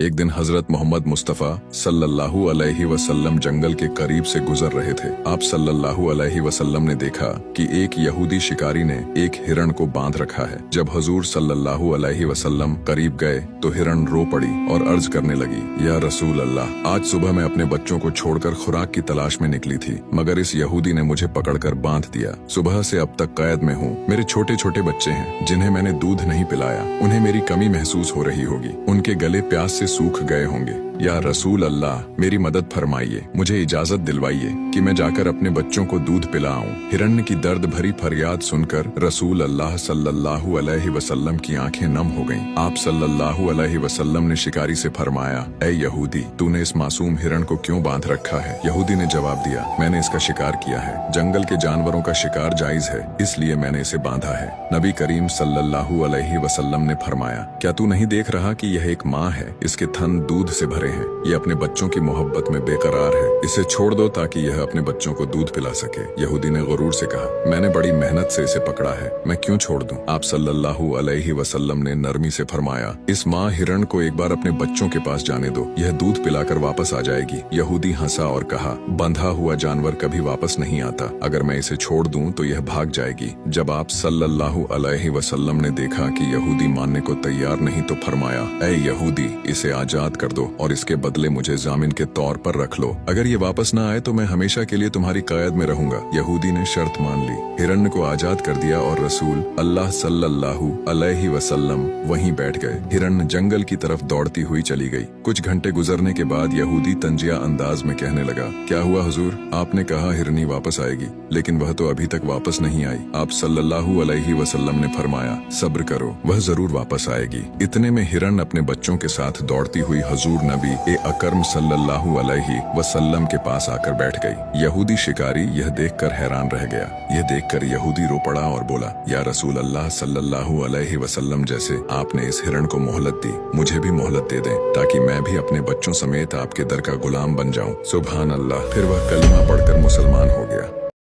एक दिन हजरत मोहम्मद मुस्तफ़ा सल्लल्लाहु अलैहि वसल्लम जंगल के करीब से गुजर रहे थे। आप सल्लल्लाहु अलैहि वसल्लम ने देखा कि एक यहूदी शिकारी ने एक हिरण को बांध रखा है। जब हुजूर सल्लल्लाहु अलैहि वसल्लम करीब गए तो हिरण रो पड़ी और अर्ज करने लगी, या रसूल अल्लाह, आज सुबह मैं अपने बच्चों को छोड़कर खुराक की तलाश में निकली थी, मगर इस यहूदी ने मुझे पकड़कर बांध दिया। सुबह से अब तक कैद में हूँ। मेरे छोटे छोटे बच्चे हैं जिन्हें मैंने दूध नहीं पिलाया। उन्हें मेरी कमी महसूस हो रही होगी। उनके गले प्यास से सूख गए होंगे। या रसूल अल्लाह, मेरी मदद फरमाइए, मुझे इजाजत दिलवाइए कि मैं जाकर अपने बच्चों को दूध पिलाऊं। हिरण्य की दर्द भरी फरियाद सुनकर रसूल अल्लाह सल्लल्लाहु अलैहि वसल्लम की आंखें नम हो गईं। आप सल्लल्लाहु अलैहि वसल्लम ने शिकारी से फरमाया, ऐ यहूदी, तूने इस मासूम हिरण को क्यों बांध रखा है? यहूदी ने जवाब दिया, मैंने इसका शिकार किया है। जंगल के जानवरों का शिकार जायज है, इसलिए मैंने इसे बांधा है। नबी करीम सल्लल्लाहु अलैहि वसल्लम ने फरमाया, क्या तू नहीं देख रहा कि यह एक माँ है? इसके थन दूध से भरे हैं। ये अपने बच्चों की मोहब्बत में बेकरार है। इसे छोड़ दो ताकि यह अपने बच्चों को दूध पिला सके। यहूदी ने गुरूर से कहा, मैंने बड़ी मेहनत से इसे पकड़ा है, मैं क्यों छोड़ दूं? आप सल्लल्लाहु अलैहि वसल्लम ने नरमी से फरमाया, इस माँ हिरण को एक बार अपने बच्चों के पास जाने दो, यह दूध पिलाकर वापस आ जाएगी। यहूदी हंसा और कहा, बंधा हुआ जानवर कभी वापस नहीं आता। अगर मैं इसे छोड़ दूं तो यह भाग जाएगी। जब आप सल्लल्लाहु अलैहि वसल्लम ने देखा कि यहूदी मानने को तैयार नहीं तो फरमाया, ऐ यहूदी, इसे आजाद कर दो और इसके बदले मुझे जामिन के तौर पर रख लो। अगर ये वापस ना आए तो मैं हमेशा के लिए तुम्हारी कैद में रहूंगा। यहूदी ने शर्त मान ली। हिरण्य को आजाद कर दिया और रसूल अल्लाह सल्लल्लाहु अलैहि वसल्लम वहीं बैठ गए। हिरण्य जंगल की तरफ दौड़ती हुई चली गई। कुछ घंटे गुजरने के बाद यहूदी तंजिया अंदाज में कहने लगा, क्या हुआ हुजूर? आपने कहा हिरनी वापस आएगी, लेकिन वह तो अभी तक वापस नहीं आई। आप सल्लल्लाहु अलैहि वसल्लम ने फरमाया, सब्र करो, वह जरूर वापस आएगी। इतने में हिरन अपने बच्चों के साथ दौड़ती हुई हुजूर नबी ए अकरम सल्लल्लाहु अलैहि वसल्लम के पास आकर बैठ गई। यहूदी शिकारी यह देखकर हैरान रह गया। यह देखकर यहूदी रो पड़ा और बोला, या रसूल अल्लाह सल्लल्लाहु अलैहि वसल्लम, जैसे आपने इस हिरण को मोहलत दी, मुझे भी मोहलत दे दें ताकि मैं भी अपने बच्चों समेत आपके दर का गुलाम बन जाऊं। सुभान अल्लाह। फिर वह कलिमा पढ़कर मुसलमान हो गया।